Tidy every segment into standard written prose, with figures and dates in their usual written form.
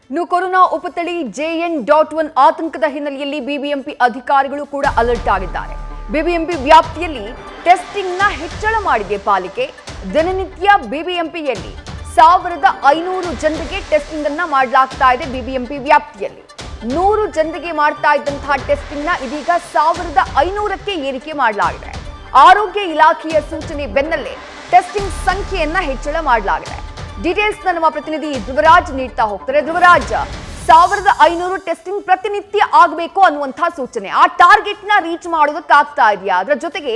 ಇನ್ನು corona ಉಪತಳಿ JN.1 ಆತಂಕದ ಹಿನ್ನೆಲೆಯಲ್ಲಿ ಬಿಬಿಎಂಪಿ ಅಧಿಕಾರಿಗಳು ಕೂಡ ಅಲರ್ಟ್ ಆಗಿದ್ದಾರೆ. ಬಿಬಿಎಂಪಿ ವ್ಯಾಪ್ತಿಯಲ್ಲಿ ಟೆಸ್ಟಿಂಗ್ನ ಹೆಚ್ಚಳ ಮಾಡಿದೆ ಪಾಲಿಕೆ. ದಿನನಿತ್ಯ ಬಿಬಿಎಂಪಿಯಲ್ಲಿ 1500 ಜನರಿಗೆ ಟೆಸ್ಟಿಂಗ್ ಅನ್ನ ಮಾಡಲಾಗ್ತಾ ಇದೆ. ಬಿಬಿಎಂಪಿ ವ್ಯಾಪ್ತಿಯಲ್ಲಿ 100 ಜನರಿಗೆ ಮಾಡ್ತಾ ಇದ್ದಂತಹ ಟೆಸ್ಟಿಂಗ್ನ ಇದೀಗ 1500ಕ್ಕೆ ಏರಿಕೆ ಮಾಡಲಾಗಿದೆ. ಆರೋಗ್ಯ ಇಲಾಖೆಯ ಸೂಚನೆ ಬೆನ್ನಲ್ಲೇ ಟೆಸ್ಟಿಂಗ್ ಸಂಖ್ಯೆಯನ್ನ ಹೆಚ್ಚಳ ಮಾಡಲಾಗಿದೆ. ಡೀಟೇಲ್ಸ್ ನಮ್ಮ ಪ್ರತಿನಿಧಿ ಧ್ರುವರಾಜ್ ನೀಡ್ತಾ ಹೋಗ್ತಾರೆ. ಧ್ರುವರಾಜ್, 1500 ಟೆಸ್ಟಿಂಗ್ ಪ್ರತಿನಿತ್ಯ ಆಗಬೇಕು ಅನ್ನುವಂತಹ ಸೂಚನೆ, ಆ ಟಾರ್ಗೆಟ್ ನ ರೀಚ್ ಮಾಡೋದಕ್ಕಾಗ್ತಾ ಇದೆಯಾ? ಅದರ ಜೊತೆಗೆ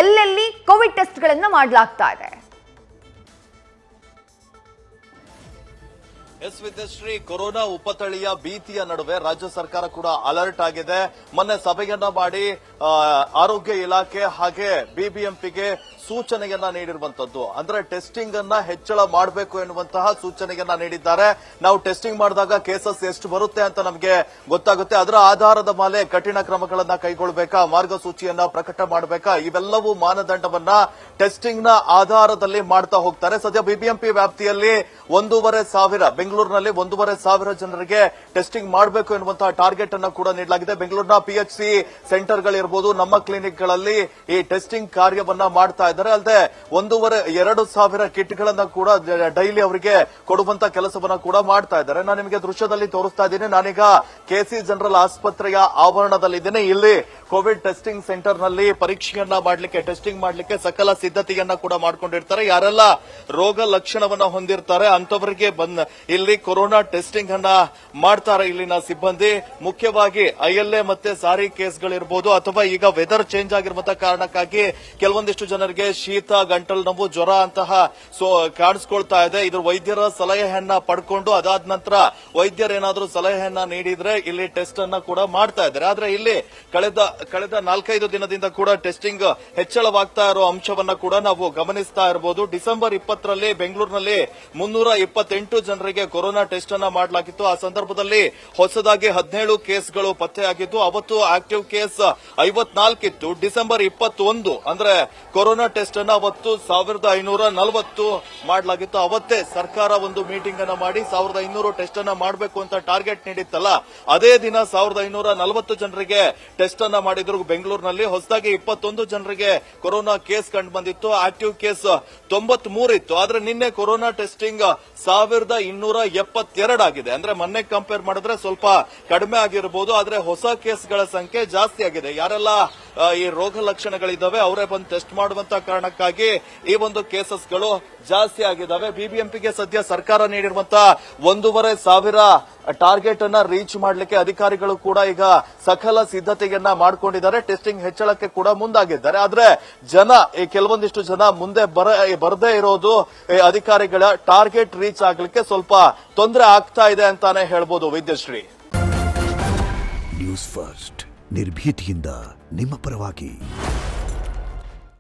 ಎಲ್ಲೆಲ್ಲಿ ಕೋವಿಡ್ ಟೆಸ್ಟ್ ಗಳನ್ನ ಮಾಡಲಾಗ್ತಾ ಇದೆ? ವಿದ್ಯಶ್ರೀ, ಕೊರೋನಾ ಉಪತಳಿಯ ಭೀತಿಯ ನಡುವೆ ರಾಜ್ಯ ಸರ್ಕಾರ ಕೂಡ ಅಲರ್ಟ್ ಆಗಿದೆ. ಮೊನ್ನೆ ಸಭೆಯನ್ನ ಮಾಡಿ ಆರೋಗ್ಯ ಇಲಾಖೆ ಹಾಗೆ ಬಿಬಿಎಂಪಿಗೆ ಸೂಚನೆಯನ್ನ ನೀಡಿರುವಂತದ್ದು. ಅಂದ್ರೆ ಟೆಸ್ಟಿಂಗ್ ಅನ್ನ ಹೆಚ್ಚಳ ಮಾಡಬೇಕು ಎನ್ನುವಂತಹ ಸೂಚನೆಯನ್ನ ನೀಡಿದ್ದಾರೆ. ನಾವು ಟೆಸ್ಟಿಂಗ್ ಮಾಡಿದಾಗ ಕೇಸಸ್ ಎಷ್ಟು ಬರುತ್ತೆ ಅಂತ ನಮಗೆ ಗೊತ್ತಾಗುತ್ತೆ. ಅದರ ಆಧಾರದ ಮೇಲೆ ಕಠಿಣ ಕ್ರಮಗಳನ್ನ ಕೈಗೊಳ್ಳಬೇಕಾ, ಮಾರ್ಗಸೂಚಿಯನ್ನ ಪ್ರಕಟ ಮಾಡಬೇಕಾ, ಇವೆಲ್ಲವೂ ಮಾನದಂಡವನ್ನ ಟೆಸ್ಟಿಂಗ್ ನ ಆಧಾರದಲ್ಲಿ ಮಾಡ್ತಾ ಹೋಗ್ತಾರೆ. ಸದ್ಯ ಬಿಬಿಎಂಪಿ ವ್ಯಾಪ್ತಿಯಲ್ಲಿ 1500 ಬೆಂಗಳೂರಿನಲ್ಲಿ 1500 ಜನರಿಗೆ ಟೆಸ್ಟಿಂಗ್ ಮಾಡಬೇಕು ಎನ್ನುವಂತಹ ಟಾರ್ಗೆಟ್ ಅನ್ನು ಕೂಡ ನೀಡಲಾಗಿದೆ. ಬೆಂಗಳೂರಿನ PHC ಸೆಂಟರ್ಗಳಿರ್ಬೋದು, ನಮ್ಮ ಕ್ಲಿನಿಕ್ಗಳಲ್ಲಿ ಈ ಟೆಸ್ಟಿಂಗ್ ಕಾರ್ಯವನ್ನ ಮಾಡ್ತಾ ಇದ್ದಾರೆ. ಅಲ್ಲದೆ 1,500 ಕಿಟ್ಗಳನ್ನ ಕೂಡ ಡೈಲಿ ಅವರಿಗೆ ಕೊಡುವಂತ ಕೆಲಸವನ್ನ ಕೂಡ ಮಾಡ್ತಾ ಇದ್ದಾರೆ. ನಾನು ನಿಮಗೆ ದೃಶ್ಯದಲ್ಲಿ ತೋರಿಸ್ತಾ ಇದ್ದೀನಿ. ನಾನೀಗ KC ಜನರಲ್ ಆಸ್ಪತ್ರೆಯ ಆವರಣದಲ್ಲಿದ್ದೇನೆ. ಇಲ್ಲಿ ಕೋವಿಡ್ ಟೆಸ್ಟಿಂಗ್ ಸೆಂಟರ್ ನಲ್ಲಿ ಪರೀಕ್ಷೆಯನ್ನ ಮಾಡಲಿಕ್ಕೆ, ಟೆಸ್ಟಿಂಗ್ ಮಾಡಲಿಕ್ಕೆ ಸಕಲ ಸಿದ್ಧತೆಯನ್ನ ಕೂಡ ಮಾಡ್ಕೊಂಡಿರ್ತಾರೆ. ಯಾರೆಲ್ಲ ರೋಗ ಲಕ್ಷಣವನ್ನ ಹೊಂದಿರ್ತಾರೆ ಅಂತವರಿಗೆ ಇಲ್ಲಿ ಕೊರೋನಾ ಟೆಸ್ಟಿಂಗ್ ಅನ್ನ ಮಾಡ್ತಾರೆ ಇಲ್ಲಿನ ಸಿಬ್ಬಂದಿ. ಮುಖ್ಯವಾಗಿ ILA ಮತ್ತೆ ಸಾರಿ ಕೇಸ್ಗಳಿರ್ಬೋದು, ಅಥವಾ ಈಗ ವೆದರ್ ಚೇಂಜ್ ಆಗಿರುವಂತಹ ಕಾರಣಕ್ಕಾಗಿ ಕೆಲವೊಂದಿಷ್ಟು ಜನರಿಗೆ ಶೀತ, ಗಂಟಲು ನೋವು, ಜ್ವರ ಅಂತಹ ಕಾಣಿಸ್ಕೊಳ್ತಾ ಇದೆ. ಇದ್ರ ವೈದ್ಯರ ಸಲಹೆಯನ್ನ ಪಡ್ಕೊಂಡು ಅದಾದ ನಂತರ ವೈದ್ಯರೇನಾದ್ರೂ ಸಲಹೆಯನ್ನ ನೀಡಿದ್ರೆ ಇಲ್ಲಿ ಟೆಸ್ಟ್ ಅನ್ನ ಕೂಡ ಮಾಡ್ತಾ ಇದ್ದಾರೆ. ಆದ್ರೆ ಇಲ್ಲಿ ಕಳೆದ 4-5 ದಿನದಿಂದ ಕೂಡ ಟೆಸ್ಟಿಂಗ್ ಹೆಚ್ಚಳವಾಗ್ತಾ ಇರೋ ಅಂಶವನ್ನ ಕೂಡ ನಾವು ಗಮನಿಸ್ತಾ ಇರಬಹುದು. ಡಿಸೆಂಬರ್ 20ರಲ್ಲಿ ಬೆಂಗಳೂರಿನಲ್ಲಿ 328 ಜನರಿಗೆ ಕೊರೋನಾ ಟೆಸ್ಟ್ ಅನ್ನ ಮಾಡಲಾಗಿತ್ತು. ಆ ಸಂದರ್ಭದಲ್ಲಿ ಹೊಸದಾಗಿ 17 ಕೇಸ್ಗಳು ಪತ್ತೆಯಾಗಿದ್ದು, ಅವತ್ತು ಆಕ್ಟಿವ್ ಕೇಸ್ 54 ಇತ್ತು. ಡಿಸೆಂಬರ್ 21 ಅಂದ್ರೆ ಕೊರೋನಾ ಟೆಸ್ಟ್ ಅನ್ನ ಅವತ್ತು 1540 ಮಾಡಲಾಗಿತ್ತು. ಅವತ್ತೇ ಸರ್ಕಾರ ಒಂದು ಮೀಟಿಂಗ್ ಅನ್ನ ಮಾಡಿ 1500 ಟೆಸ್ಟ್ ಅನ್ನ ಮಾಡಬೇಕು ಅಂತ ಟಾರ್ಗೆಟ್ ನೀಡಿತ್ತಲ್ಲ, ಅದೇ ದಿನ 1540 ಜನರಿಗೆ ಟೆಸ್ಟ್ ಅನ್ನ ಮಾಡಿದ್ರು. ಬೆಂಗಳೂರಿನಲ್ಲಿ ಹೊಸದಾಗಿ 21 ಜನರಿಗೆ ಕೊರೋನಾ ಕೇಸ್ ಕಂಡು ಬಂದಿತ್ತು. ಆಕ್ಟಿವ್ ಕೇಸ್ 93 ಇತ್ತು. ಆದ್ರೆ ನಿನ್ನೆ ಕೊರೋನಾ ಟೆಸ್ಟಿಂಗ್ 1272 ಆಗಿದೆ. ಅಂದ್ರೆ ಮೊನ್ನೆ ಕಂಪೇರ್ ಮಾಡಿದ್ರೆ ಸ್ವಲ್ಪ ಕಡಿಮೆ ಆಗಿರಬಹುದು, ಆದ್ರೆ ಹೊಸ ಕೇಸ್ಗಳ ಸಂಖ್ಯೆ ಜಾಸ್ತಿ ಆಗಿದೆ. ಯಾರೆಲ್ಲ ಈ ರೋಗ ಲಕ್ಷಣಗಳಿದ್ದಾವೆ ಅವರೇ ಬಂದು ಟೆಸ್ಟ್ ಮಾಡುವಂತ ಕಾರಣಕ್ಕಾಗಿ ಈ ಒಂದು ಕೇಸಸ್ಗಳು ಜಾಸ್ತಿ ಆಗಿದ್ದಾವೆ. ಬಿಬಿಎಂಪಿಗೆ ಸದ್ಯ ಸರ್ಕಾರ ನೀಡಿರುವಂತಹ 1500 ಟಾರ್ಗೆಟ್ ಅನ್ನ ರೀಚ್ ಮಾಡಲಿಕ್ಕೆ ಅಧಿಕಾರಿಗಳು ಕೂಡ ಈಗ ಸಕಲ ಸಿದ್ಧತೆಯನ್ನ ಮಾಡಿಕೊಂಡಿದ್ದಾರೆ. ಟೆಸ್ಟಿಂಗ್ ಹೆಚ್ಚಳಕ್ಕೆ ಕೂಡ ಮುಂದಾಗಿದ್ದಾರೆ. ಆದ್ರೆ ಕೆಲವೊಂದಿಷ್ಟು ಜನ ಮುಂದೆ ಬರದೇ ಇರೋದು ಅಧಿಕಾರಿಗಳ ಟಾರ್ಗೆಟ್ ರೀಚ್ ಆಗ್ಲಿಕ್ಕೆ ಸ್ವಲ್ಪ ತೊಂದರೆ ಆಗ್ತಾ ಇದೆ ಅಂತಾನೆ ಹೇಳ್ಬೋದು. ವಿದ್ಯಶ್ರೀ, ನ್ಯೂಸ್ ಫಸ್ಟ್ ನಿರ್ಭೀತಿಯಿಂದ ನಿಮ್ಮ ಪರವಾಗಿ.